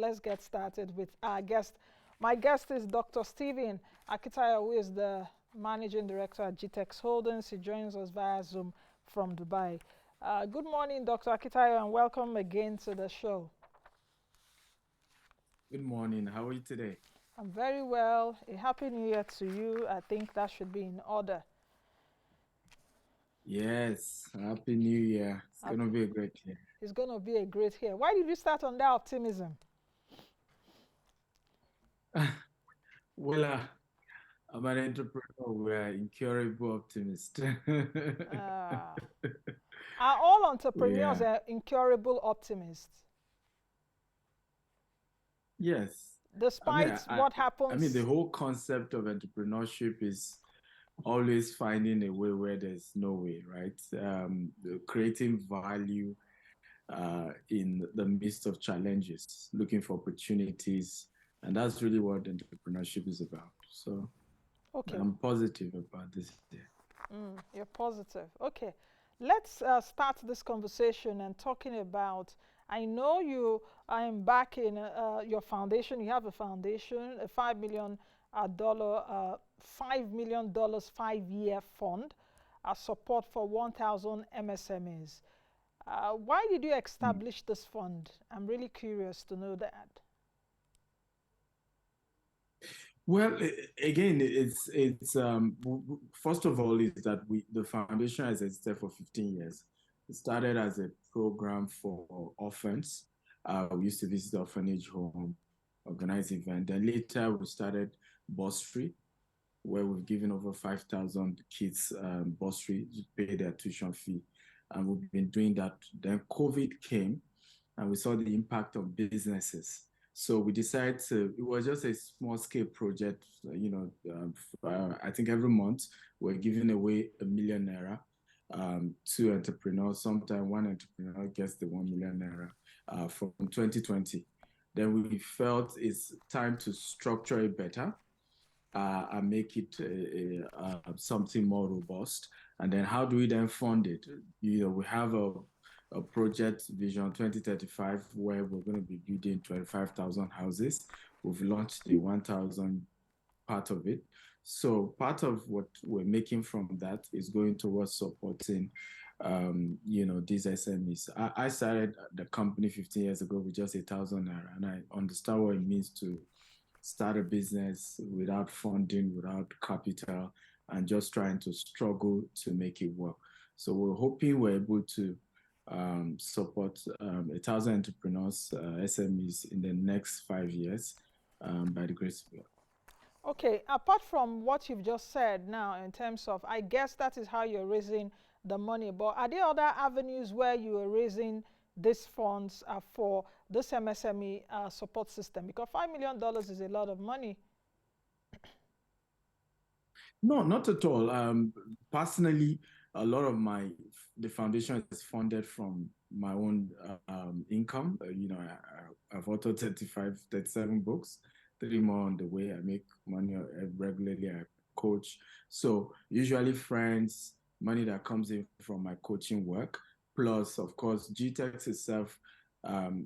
let's get started with our guest. My guest is Dr. Stephen Akintayo, who is the Managing Director at GText Holdings. He joins us via Zoom from Dubai. Good morning, Dr. Akintayo, and welcome again to the show. Good morning. How are you today? I'm very well. A happy new year to you. I think that should be in order. Yes, Happy New Year. It's going to be a great year. It's going to be a great year. Why did you start on that optimism? Well, I'm an entrepreneur. We're incurable optimist. Uh, are all entrepreneurs Yeah. incurable optimists? Yes. I mean, Despite what the happens. whole concept of entrepreneurship is always finding a way where there's no way, right? Creating value in the midst of challenges, looking for opportunities, and that's really what entrepreneurship is about. So Okay, I'm positive about this year. you're positive. Okay, let's start this conversation and talking about. I know you are embarking your foundation. You have a foundation, a $5 million 5-year fund, support for 1,000 MSMEs. Why did you Mm. establish this fund? I'm really curious to know that. Well, again, first of all is that the foundation has existed for 15 years. It started as a program for orphans. We used to visit the orphanage home, organize events. Then later we started Bursary, where we've given over 5,000 kids bursary to pay their tuition fee. And we've been doing that. Then COVID came and we saw the impact on businesses. So we decided it was just a small scale project, I think every month we're giving away ₦1 million to entrepreneurs. Sometimes one entrepreneur gets the ₦1 million from 2020. Then we felt it's time to structure it better and make it something more robust. And then how do we then fund it? We have a project Vision 2035 where we're going to be building 25,000 houses. We've launched the 1,000 part of it. So part of what we're making from that is going towards supporting, these SMEs. I started the company 15 years ago with just ₦1,000, and I understand what it means to start a business without funding, without capital, and just trying to struggle to make it work. So we're hoping we're able to support 1,000 entrepreneurs, SMEs, in the next 5 years by the grace of God. Okay, apart from what you've just said now in terms of, I guess that is how you're raising the money, but are there other avenues where you are raising these funds for this MSME support system? Because $5 million is a lot of money. No, not at all. Personally, a lot of the foundation is funded from my own income. I've authored 35, 37 books, three more on the way. I make money regularly. I coach. So usually friends, money that comes in from my coaching work. Plus, of course, GText itself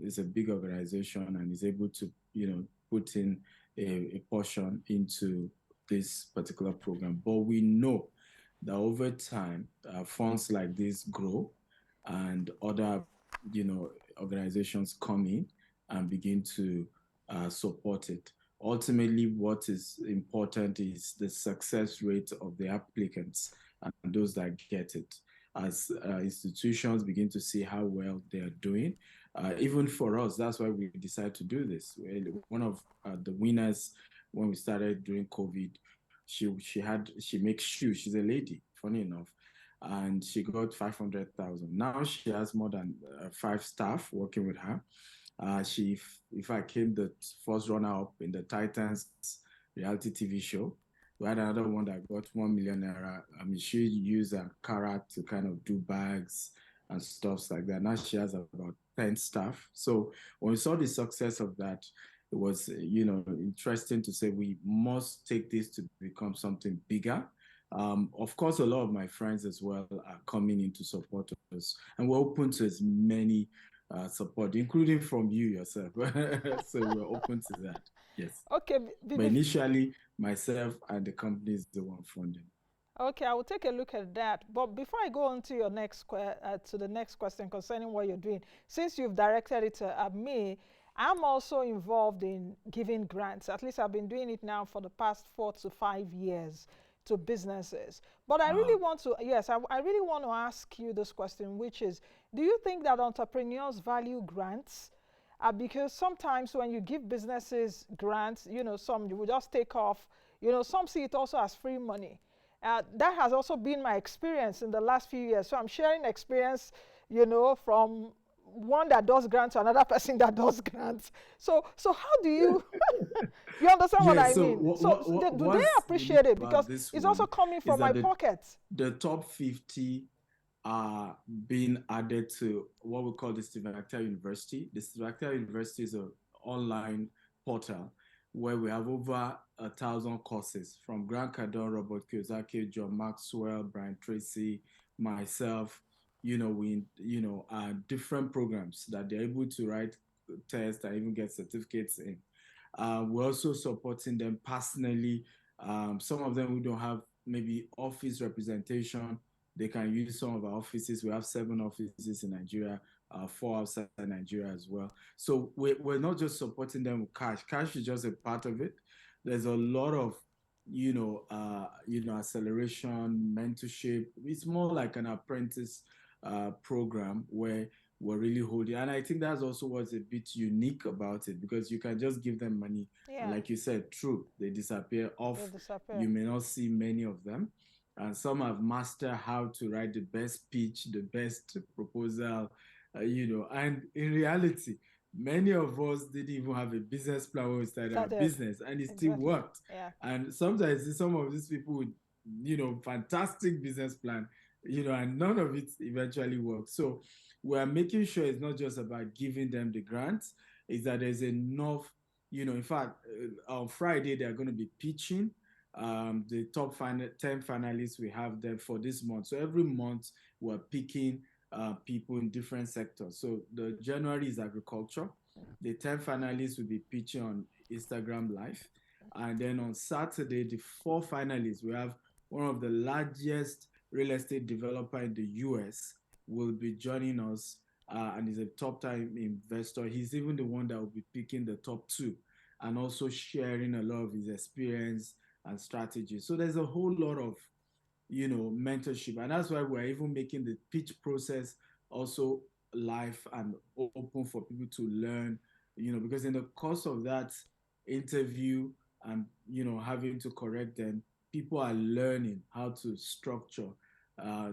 is a big organization and is able to, put in a portion into this particular program. But we know that over time, funds like this grow and other, organizations come in and begin to support it. Ultimately, what is important is the success rate of the applicants and those that get it. As institutions begin to see how well they are doing, even for us, that's why we decided to do this. One of the winners when we started during COVID, she makes shoes. She's a lady, funny enough, and she got 500,000. Now she has more than 5 staff working with her. She, if I came the first runner up in the Titans reality TV show. We had another one that got ₦1 million. I mean, she used a carrot to kind of do bags and stuff like that. Now she has about 10 staff. So when we saw the success of that, it was, interesting to say we must take this to become something bigger. Of course, a lot of my friends as well are coming in to support us, and we're open to as many support, including from you yourself. So we're open to that. Yes. Okay. But initially, myself and the company is the one funding. Okay, I will take a look at that. But before I go on to your to the next question concerning what you're doing, since you've directed it at me, I'm also involved in giving grants. At least I've been doing it now for the past 4 to 5 years to businesses. But I really want to, yes, I really want to ask you this question, which is, do you think that entrepreneurs value grants? Because sometimes when you give businesses grants, some you will just take off. Some see it also as free money. That has also been my experience in the last few years. So I'm sharing experience, from one that does grants to another person that does grants. So how do you, you understand what Yeah, I so mean? Do they what's unique appreciate it? about Because this it's also one coming is from my that pocket. the top 50 are being added to what we call the Steve Akintayo University. The Steve Akintayo University is an online portal where we have over 1,000 courses from Grant Cardone, Robert Kiyosaki, John Maxwell, Brian Tracy, myself. Different programs that they're able to write tests and even get certificates in. We're also supporting them personally. Some of them who don't have maybe office representation, they can use some of our offices. We have 7 offices in Nigeria, 4 outside Nigeria as well. So we're not just supporting them with cash. Cash is just a part of it. There's a lot of, acceleration, mentorship. It's more like an apprentice program where we're really holding. And I think that's also what's a bit unique about it, because you can just give them money. And like you said, true, they disappear off. They disappear. You may not see many of them. And some have mastered how to write the best pitch, the best proposal, and in reality, many of us didn't even have a business plan when we started our business, and it still worked. Yeah. And sometimes some of these people with, fantastic business plan, and none of it eventually works. So we're making sure it's not just about giving them the grants, it's that there's enough, in fact, on Friday, they're going to be pitching the top 10 finalists we have there for this month. So every month we're picking people in different sectors. So the January is agriculture. The 10 finalists will be pitching on Instagram Live. And then on Saturday, the 4 finalists, we have one of the largest real estate developer in the US will be joining us, and he's a top-time investor. He's even the one that will be picking the top 2 and also sharing a lot of his experience and strategy. So there's a whole lot of, mentorship. And that's why we're even making the pitch process also live and open for people to learn, because in the course of that interview and, having to correct them, people are learning how to structure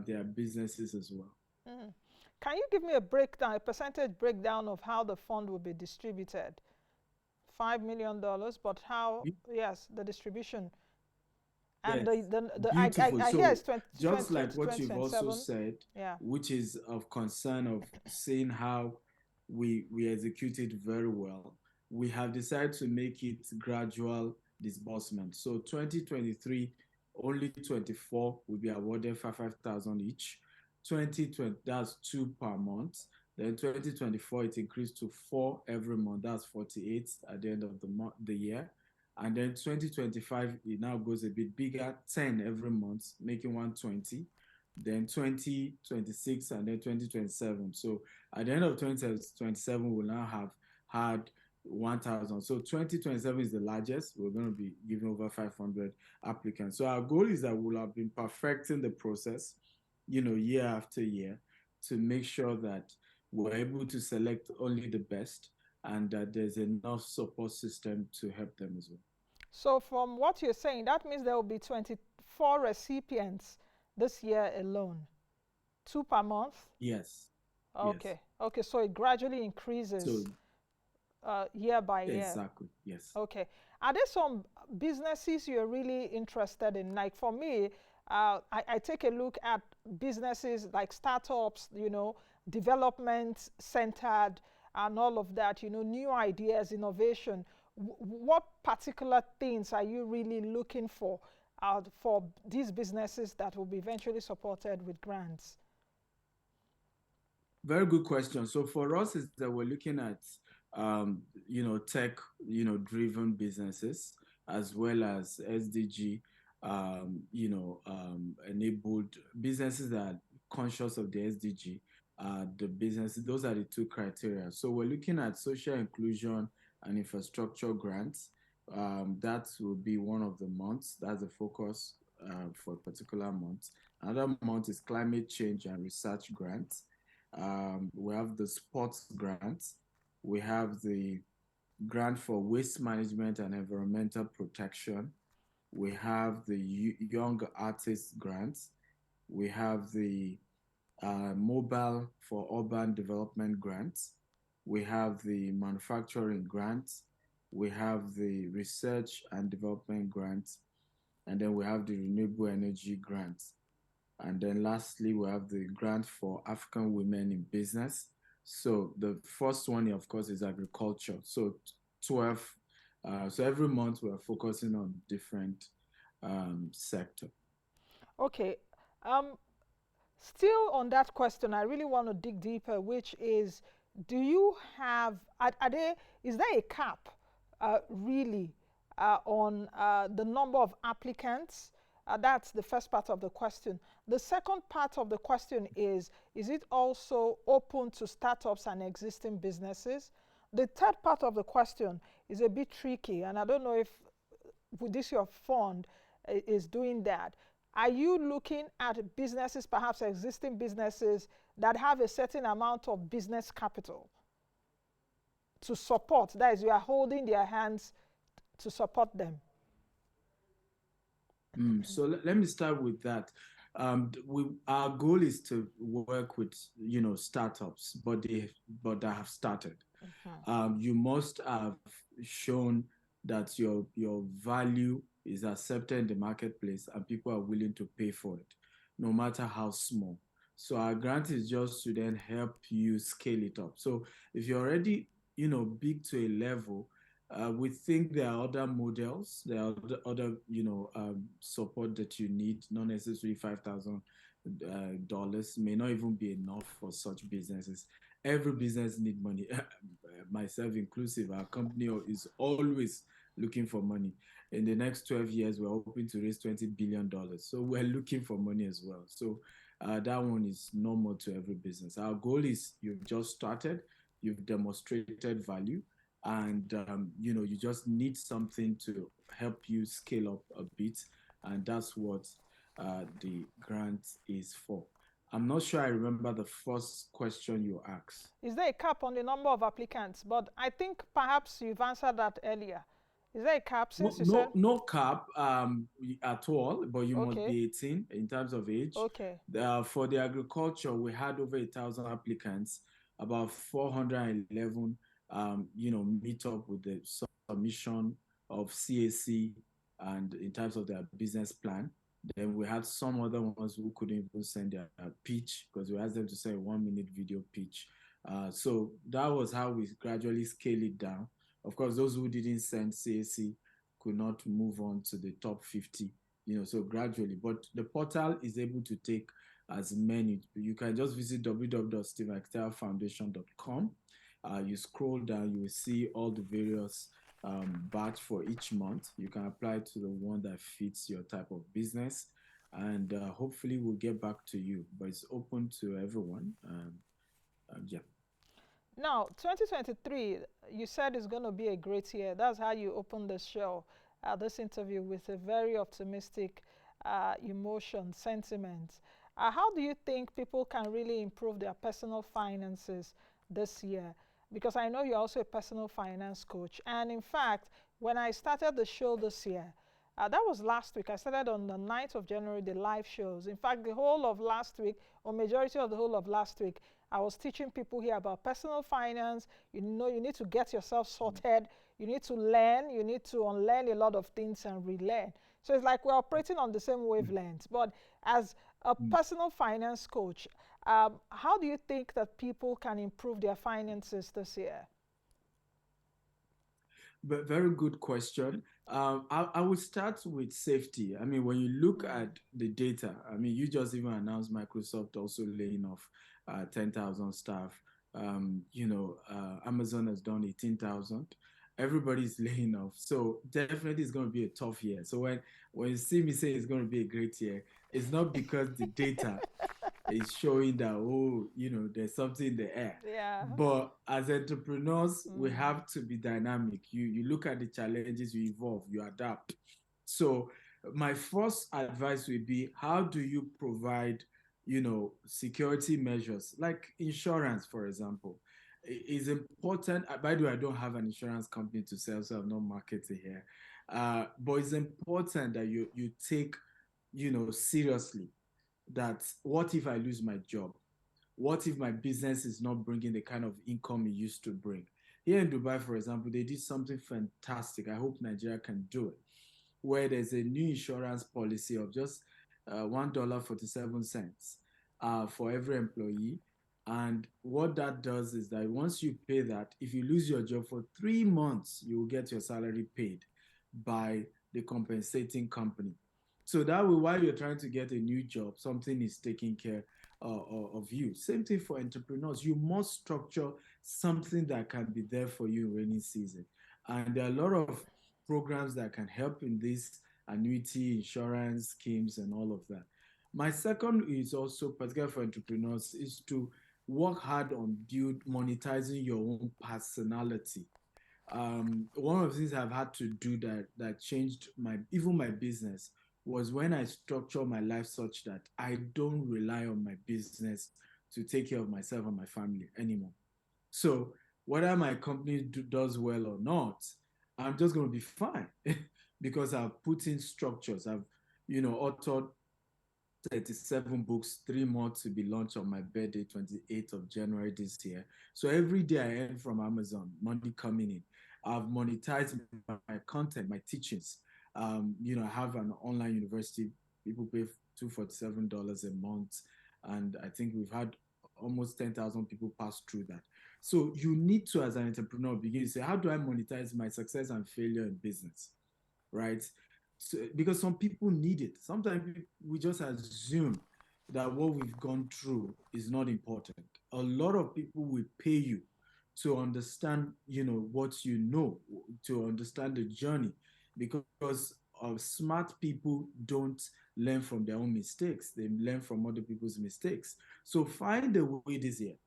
their businesses as well. Mm. Can you give me a percentage breakdown of how the fund will be distributed? $5 million, but how, yes, the distribution. And yes, I hear it's 20, just 20, like what you've also said, yeah, which is of concern of seeing how we execute it very well, we have decided to make it gradual disbursement. So 2023, only 24 will be awarded 5,000 each. 2020, that's 2 per month. Then 2024, it increased to 4 every month. That's 48 at the end of the year. And then 2025, it now goes a bit bigger, 10 every month, making 120. Then 2026 and then 2027. So at the end of 2027, we'll now have had 1,000. So 2027 is the largest. We're going to be giving over 500 applicants. So our goal is that we'll have been perfecting the process, year after year, to make sure that we're able to select only the best and that there's enough support system to help them as well. So from what you're saying, that means there will be 24 recipients this year alone. 2 per month? Yes. Okay. Yes. Okay, so it gradually increases year by year. Exactly, yes. Okay. Are there some businesses you're really interested in? Like for me, I take a look at businesses like startups, development centered and all of that, new ideas, innovation. What particular things are you really looking for these businesses that will be eventually supported with grants? Very good question. So for us is that we're looking at tech, driven businesses as well as SDG, enabled businesses that are conscious of the SDG. The businesses, those are the two criteria. So we're looking at social inclusion and infrastructure grants. That will be one of the months. That's the focus for a particular month. Another month is climate change and research grants. We have the sports grants. We have the grant for waste management and environmental protection. We have the young artist grants. We have the mobile for urban development grants. We have the manufacturing grants. We have the research and development grants. And then we have the renewable energy grants. And then lastly, we have the grant for African women in business. So the first one, of course, is agriculture. So 12, so every month we are focusing on different sector. Okay. Um, Still on that question, I really want to dig deeper, which is, do you have, is there a cap really on the number of applicants? That's the first part of the question. The second part of the question is it also open to startups and existing businesses? The third part of the question is a bit tricky, and I don't know if with this your fund is doing that. Are you looking at businesses, perhaps existing businesses, that have a certain amount of business capital to support? That is, you are holding their hands to support them. So let me start with that. Our goal is to work with startups, but that have started. You must have shown that your value is accepted in the marketplace and people are willing to pay for it, no matter how small. So our grant is just to then help you scale it up. So if you're already, big to a level, we think there are other models, there are other support that you need, not necessarily $5,000 may not even be enough for such businesses. Every business need money, myself inclusive. Our company is always looking for money. In the next 12 years, we're hoping to raise $20 billion. So we're looking for money as well. So that one is normal to every business. Our goal is you've just started, you've demonstrated value, and you just need something to help you scale up a bit, and that's what the grant is for. I'm not sure I remember the first question you asked. Is there a cap on the number of applicants? But I think perhaps you've answered that earlier. Is there a cap No, since you said? no cap at all, but you must Okay, be 18 in terms of age. okay. For the agriculture, we had over 1,000 applicants, about 411, meet up with the submission of CAC and in terms of their business plan. Then we had some other ones who couldn't even send their pitch because we asked them to send a 1 minute video pitch. So that was how we gradually scale it down. Of course, those who didn't send CAC could not move on to the top 50, so gradually. But the portal is able to take as many. You can just visit www.steveakintayofoundation.com. You scroll down, you will see all the various batch for each month. You can apply to the one that fits your type of business, and hopefully we'll get back to you. But it's open to everyone. Yeah. Now, 2023, you said is going to be a great year. That's how you opened the show, this interview, with a very optimistic emotion, sentiment. How do you think people can really improve their personal finances this year? Because I know you're also a personal finance coach. And in fact, when I started the show this year, that was last week. I started on the 9th of January, the live shows. In fact, the whole of last week, or majority of the whole of last week, I was teaching people here about personal finance. You know, you need to get yourself sorted. You need to learn. You need to unlearn a lot of things and relearn. So it's like we're operating on the same wavelength. But as a personal finance coach, how do you think that people can improve their finances this year? But very good question. I would start with safety. I mean, when you look at the data, I mean, you just even announced Microsoft also laying off 10,000 staff. Amazon has done 18,000. Everybody's laying off. So definitely it's going to be a tough year. So when you see me say it's going to be a great year, it's not because the data is showing that, oh, there's something in the air. Yeah. But as entrepreneurs, we have to be dynamic. You look at the challenges, you evolve, you adapt. So my first advice would be, how do you provide, security measures like insurance, for example? Is important. By the way, I don't have an insurance company to sell, so I'm not marketing here. But it's important that you take, seriously, that what if I lose my job? What if my business is not bringing the kind of income it used to bring? Here in Dubai, for example, they did something fantastic. I hope Nigeria can do it, where there's a new insurance policy of just $1.47 for every employee. And what that does is that once you pay that, if you lose your job for 3 months, you will get your salary paid by the compensating company. So that way, while you're trying to get a new job, something is taking care of you. Same thing for entrepreneurs. You must structure something that can be there for you in rainy season. And there are a lot of programs that can help in this annuity insurance schemes and all of that. My second is also, particularly for entrepreneurs, is to work hard on monetizing your own personality. One of the things I've had to do that changed my business was when I structure my life such that I don't rely on my business to take care of myself and my family anymore. So whether my company does well or not, I'm just going to be fine because I've put in structures. I've, authored 37 books, 3 more to be launched on my birthday, 28th of January this year. So every day I earn from Amazon, money coming in. I've monetized my content, my teachings. I have an online university. People pay $247 a month. And I think we've had almost 10,000 people pass through that. So you need to, as an entrepreneur, begin to say, how do I monetize my success and failure in business? Right? So, because some people need it. Sometimes we just assume that what we've gone through is not important. A lot of people will pay you to understand, what to understand the journey, because smart people don't learn from their own mistakes. They learn from other people's mistakes. So find a way this year.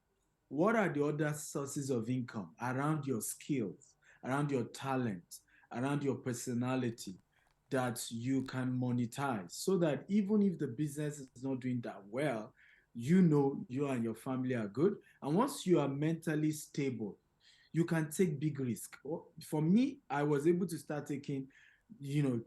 What are the other sources of income around your skills, around your talent, around your personality that you can monetize, so that even if the business is not doing that well, you and your family are good. And once you are mentally stable, you can take big risk. For me, I was able to start taking,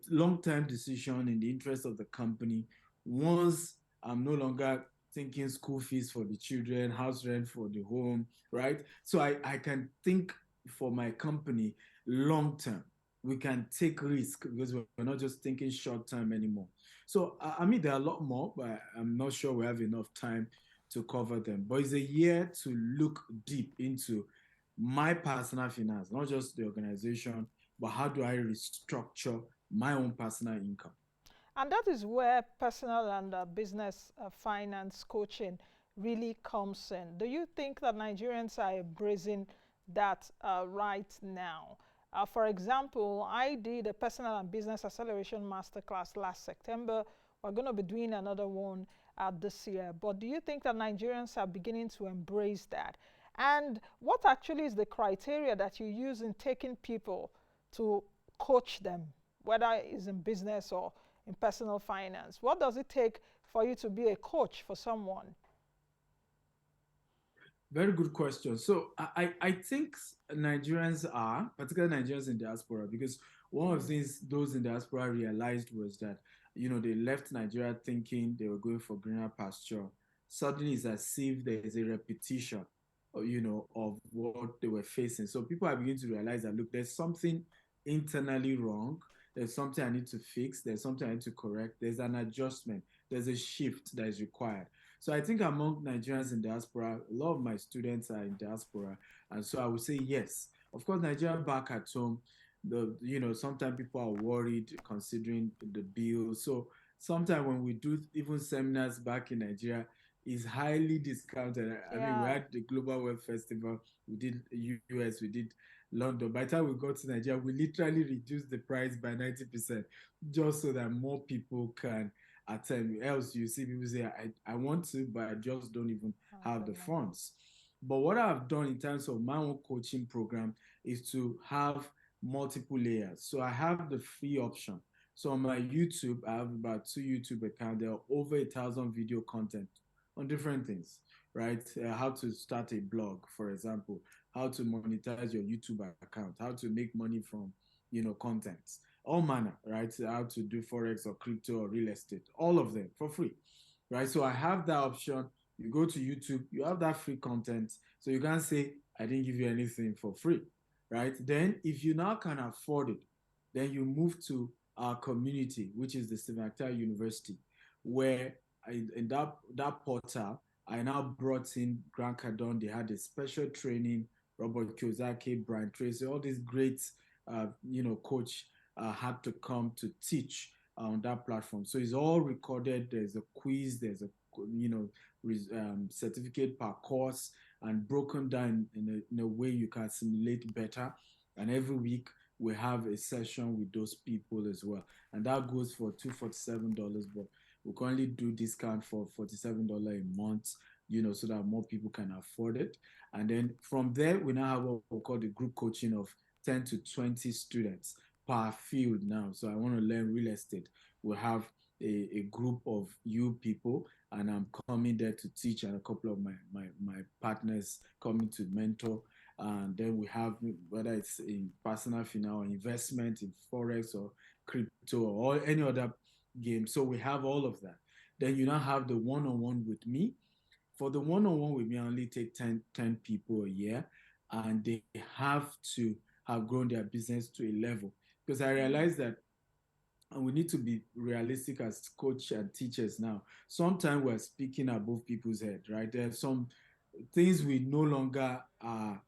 long-term decision in the interest of the company once I'm no longer thinking school fees for the children, house rent for the home, right? So I can think for my company long term. We can take risk because we're not just thinking short term anymore. So I mean, there are a lot more, but I'm not sure we have enough time to cover them. But it's a year to look deep into my personal finance, not just the organization, but how do I restructure my own personal income? And that is where personal and business finance coaching really comes in. Do you think that Nigerians are embracing that right now? For example, I did a personal and business acceleration masterclass last September. We're going to be doing another one this year. But do you think that Nigerians are beginning to embrace that? And what actually is the criteria that you use in taking people to coach them, whether it's in business or in personal finance? What does it take for you to be a coach for someone? Very good question. So I think Nigerians are, particularly Nigerians in diaspora, because one of the things those in diaspora realized was that, they left Nigeria thinking they were going for greener pasture. Suddenly it's as if there is a repetition, of what they were facing. So people are beginning to realize that, look, there's something internally wrong. There's something I need to fix. There's something I need to correct. There's an adjustment. There's a shift that is required. So I think among Nigerians in diaspora, a lot of my students are in diaspora, and so I would say yes. Of course, Nigeria back at home, sometimes people are worried considering the bill. So sometimes when we do even seminars back in Nigeria, is highly discounted. I mean, we Yeah. had the Global Web Festival, we did US, we did London. By the time we got to Nigeria, we literally reduced the price by 90% just so that more people can attend. Else, you see people say, I want to, but I just don't even have The the money. funds. But what I've done in terms of my own coaching program is to have multiple layers. So I have the free option. So on my YouTube, I have about 2 YouTube accounts. There are over 1,000 video content on different things, right? How to start a blog, for example, how to monetize your YouTube account, how to make money from, content, all manner, right? How to do Forex or crypto or real estate, all of them for free, right? So I have that option. You go to YouTube, you have that free content. So you can't say, I didn't give you anything for free, right? Then if you now can afford it, then you move to our community, which is the Stephen Akintayo University, where in that portal, I now brought in Grant Cardone. They had a special training, Robert Kiyosaki, Brian Tracy, all these great, coach had to come to teach on that platform. So it's all recorded. There's a quiz. There's a certificate per course, and broken down in a way you can assimilate better. And every week we have a session with those people as well, and that goes for $247. But we currently do discount for $47 a month, so that more people can afford it. And then from there, we now have what we call the group coaching of 10 to 20 students per field now. So I want to learn real estate. We'll have a group of you people, and I'm coming there to teach, and a couple of my partners coming to mentor. And then we have, whether it's in personal finance or investment in Forex or crypto or any other game. So we have all of that. Then you now have the one-on-one with me. For the one-on-one with me, I only take 10 people a year, and they have to have grown their business to a level. Because I realize that, and we need to be realistic as coach and teachers now. Sometimes we're speaking above people's head, right? There are some things we no longer are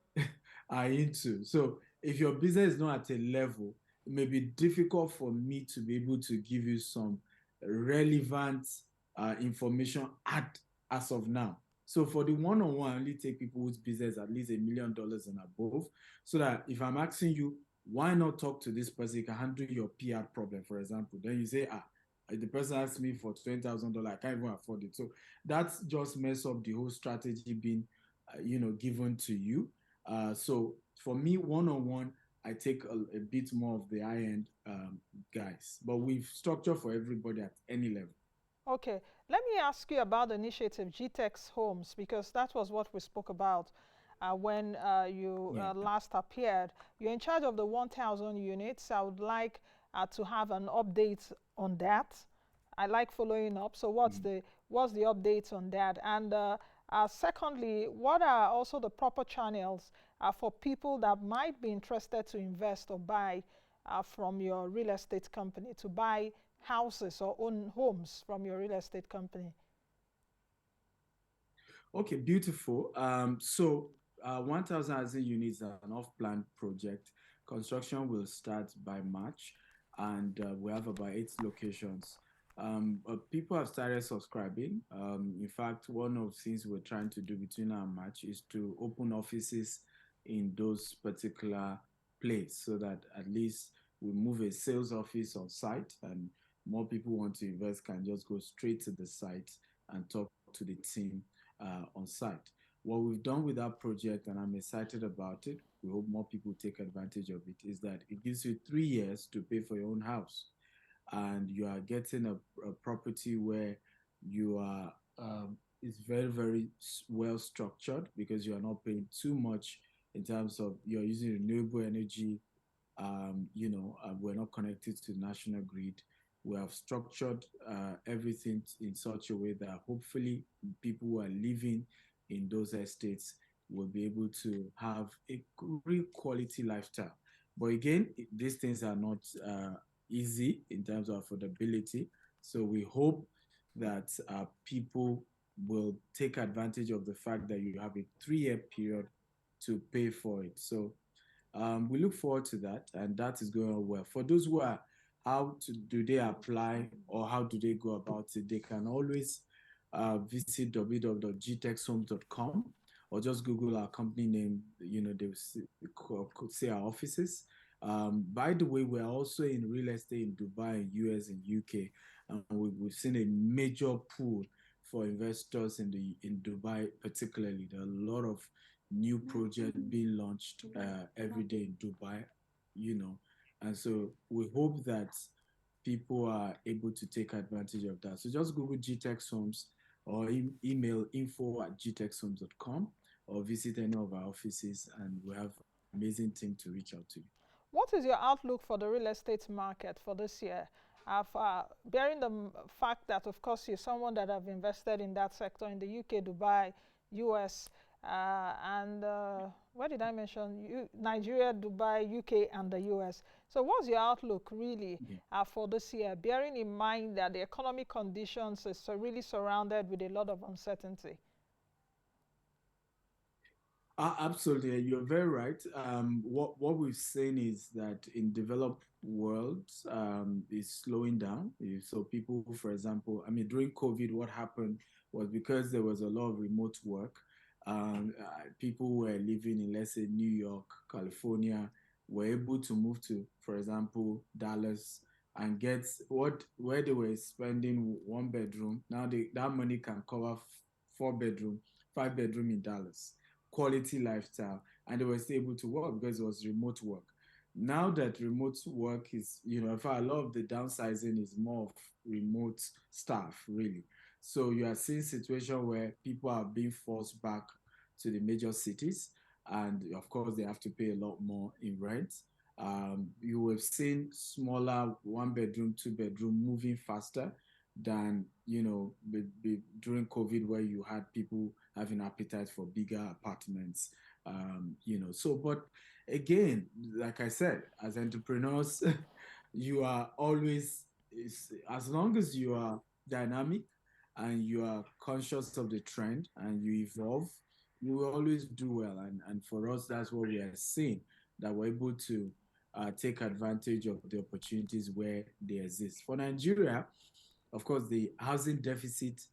into. So if your business is not at a level, it may be difficult for me to be able to give you some relevant information as of now. So for the one-on-one, I only take people whose business at least $1 million and above, so that if I'm asking you, why not talk to this person? You can handle your PR problem, for example. Then you say, the person asked me for $20,000, I can't even afford it. So that's just mess up the whole strategy being, given to you. So for me, one-on-one, I take a bit more of the high-end guys, but we've structured for everybody at any level. Okay, let me ask you about the initiative GText Homes, because that was what we spoke about when you Yeah. last appeared. You're in charge of the 1,000 units. I would like to have an update on that. I like following up. So Mm. what's the update on that? And secondly, what are also the proper channels for people that might be interested to invest or buy from your real estate company, to buy houses or own homes from your real estate company? Okay, beautiful. So 1,000 housing units are an off-plan project. Construction will start by March, and we have about 8 locations. People have started subscribing. In fact, one of the things we're trying to do between now and March is to open offices in those particular places, so that at least we move a sales office on site, and more people want to invest can just go straight to the site and talk to the team on site. What we've done with that project, and I'm excited about it, we hope more people take advantage of it, is that it gives you 3 years to pay for your own house. And you are getting a property where you are, it's very, very well structured, because you are not paying too much in terms of you're using renewable energy. We're not connected to the national grid. We have structured everything in such a way that hopefully people who are living in those estates will be able to have a real quality lifestyle. But again, these things are not easy in terms of affordability. So we hope that people will take advantage of the fact that you have a 3-year period to pay for it. So we look forward to that, and that is going well. For those who are, how do they apply, or how do they go about it? They can always visit www.gtexthomes.com or just Google our company name. They could see our offices. By the way, we're also in real estate in Dubai, US, and UK, and we've seen a major pool for investors in Dubai, particularly. There are a lot of new projects being launched every day in Dubai, and so we hope that people are able to take advantage of that. So just Google GText Homes or email info@gtexthomes.com or visit any of our offices, and we have an amazing team to reach out to you. What is your outlook for the real estate market for this year? Bearing the fact that, of course, you're someone that have invested in that sector in the UK, Dubai, US, and where did I mention? Nigeria, Dubai, UK, and the US. So what's your outlook really for this year, bearing in mind that the economic conditions is really surrounded with a lot of uncertainty? Absolutely, you're very right. What we've seen is that in developed worlds is slowing down. So people, for example, I mean, during COVID, what happened was because there was a lot of remote work. People were living in, let's say, New York, California, were able to move to, for example, Dallas, and get where they were spending 1 bedroom. Now that money can cover 4 bedroom, 5 bedroom in Dallas, quality lifestyle, and they were still able to work because it was remote work. Now that remote work is, in fact, a lot of the downsizing is more of remote staff, really. So you are seeing situation where people are being forced back to the major cities, and of course they have to pay a lot more in rent. You have seen smaller 1 bedroom, 2 bedroom moving faster than during COVID, where you had people having appetite for bigger apartments. So but again, like I said, as entrepreneurs, you are always, as long as you are dynamic and you are conscious of the trend and you evolve, you will always do well. And for us, that's what we are seeing, that we're able to take advantage of the opportunities where they exist. For Nigeria, of course, the housing deficit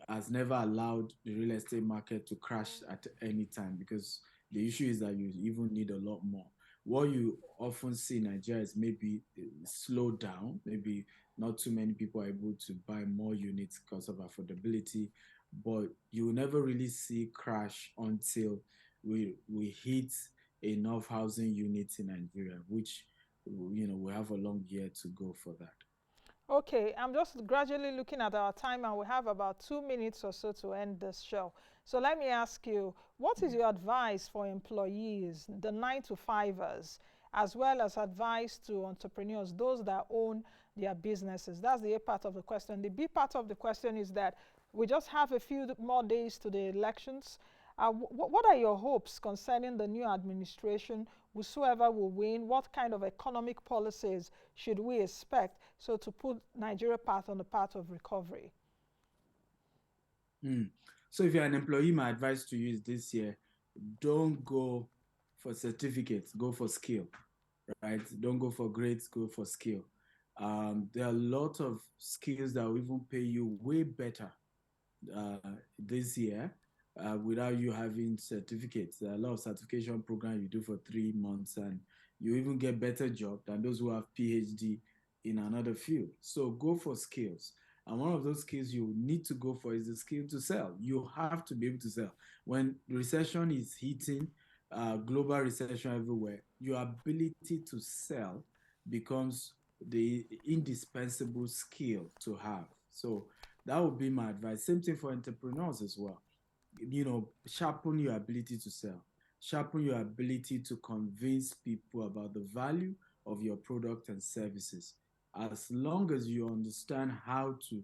has never allowed the real estate market to crash at any time, because the issue is that you even need a lot more. What you often see in Nigeria is maybe slow down, maybe not too many people are able to buy more units because of affordability, but you will never really see crash until we hit enough housing units in Nigeria, which we have a long year to go for that. Okay, I'm just gradually looking at our time, and we have about 2 minutes or so to end this show. So let me ask you, what is your advice for employees, the 9 to 5ers, as well as advice to entrepreneurs, those that own their businesses? That's the A part of the question. The B part of the question is that we just have a few more days to the elections. What are your hopes concerning the new administration, whosoever will win? What kind of economic policies should we expect so to put Nigeria path on the path of recovery? So if you're an employee, my advice to you is this year, don't go for certificates, go for skill, right? Don't go for grades, go for skill. There are a lot of skills that will even pay you way better uh, this year without you having certificates. There are a lot of certification programs you do for 3 months, and you even get better job than those who have PhD in another field. So go for skills. And one of those skills you need to go for is the skill to sell. You have to be able to sell. When recession is hitting, global recession everywhere, your ability to sell becomes the indispensable skill to have. So that would be my advice. Same thing for entrepreneurs as well. Sharpen your ability to sell, sharpen your ability to convince people about the value of your product and services. As long as you understand how to,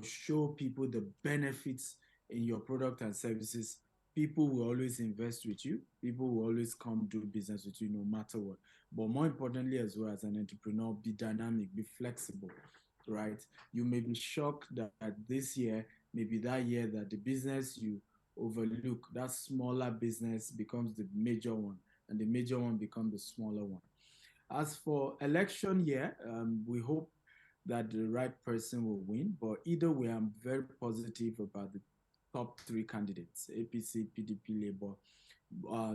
show people the benefits in your product and services, people will always invest with you. People will always come do business with you no matter what. But more importantly, as well, as an entrepreneur, be dynamic, be flexible, right? You may be shocked that this year, maybe that year, that the business you overlook, that smaller business becomes the major one, and the major one becomes the smaller one. As for election year, we hope that the right person will win. But either way, I'm very positive about the top three candidates, APC, PDP, Labour.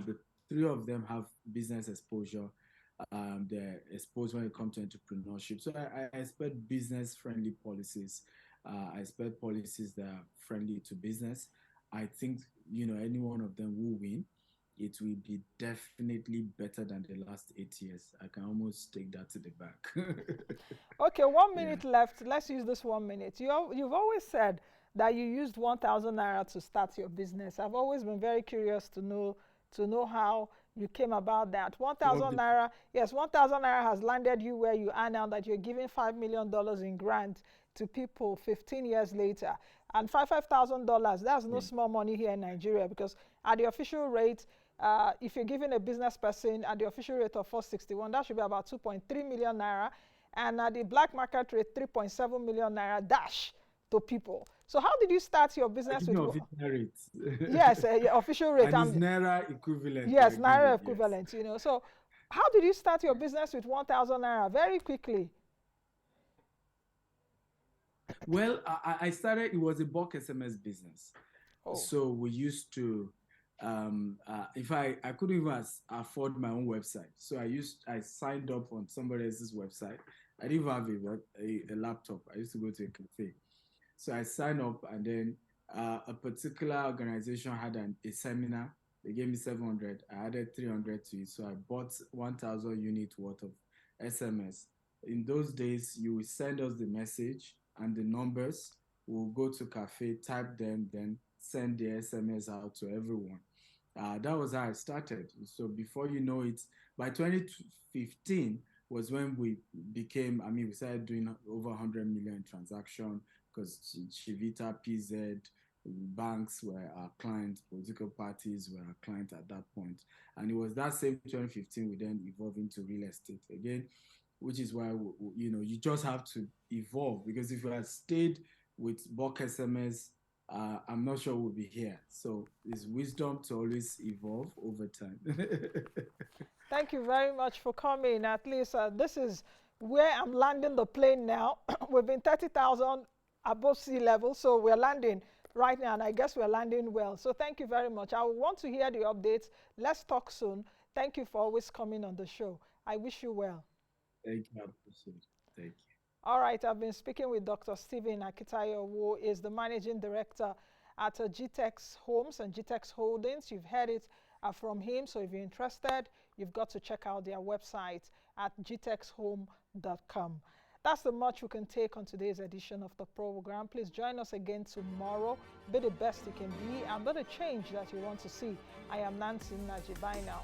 The three of them have business exposure. They're exposed when it comes to entrepreneurship. So I expect business-friendly policies. I expect policies that are friendly to business. I think, any one of them will win. It will be definitely better than the last 8 years. I can almost take that to the back. Okay, 1 minute Yeah. left. Let's use this 1 minute. You've always said that you used 1,000 naira to start your business. I've always been very curious to know how you came about that. 1,000 naira, yes, 1,000 naira has landed you where you are now, that you're giving $5 million in grant to people 15 years later. And $5,000, that's no Yeah. small money here in Nigeria, because at the official rate, if you're giving a business person at the official rate of 461, that should be about 2.3 million naira. And at the black market rate, 3.7 million naira dash to people. So how did you start your business with? Of rates. Yes, your official rate. And it's naira equivalent. Yes, naira Giving, yes. equivalent. So how did you start your business with 1,000 naira? Very quickly. Well, I started. It was a bulk SMS business. Oh. So we used to. If I couldn't even afford my own website, so I signed up on somebody else's website. I didn't even have a laptop. I used to go to a cafe. So I signed up, and then a particular organization had a seminar. They gave me 700. I added 300 to it. So I bought 1,000 units worth of SMS. In those days, you would send us the message and the numbers. We'll go to cafe, type them, then send the SMS out to everyone. That was how I started. So before you know it, by 2015 was when we started doing over 100 million transactions, because Chivita, PZ, banks were our clients, political parties were our clients at that point. And it was that same 2015 we then evolved into real estate again, which is why, you just have to evolve, because if you had stayed with bulk SMS, I'm not sure we'll be here. So it's wisdom to always evolve over time. Thank you very much for coming. At least this is where I'm landing the plane now. We've been 30,000 above sea level, so we're landing right now, and I guess we're landing well. So thank you very much. I want to hear the updates. Let's talk soon. Thank you for always coming on the show. I wish you well. Thank you. I appreciate it. Thank you. All right, I've been speaking with Dr. Stephen Akintayo, who is the managing director at GText Homes and GText Holdings. You've heard it from him, so if you're interested, you've got to check out their website at gtexthome.com. That's the much we can take on today's edition of the program. Please join us again tomorrow. Be the best you can be and be the change that you want to see. I am Nancy Naji. Bye now.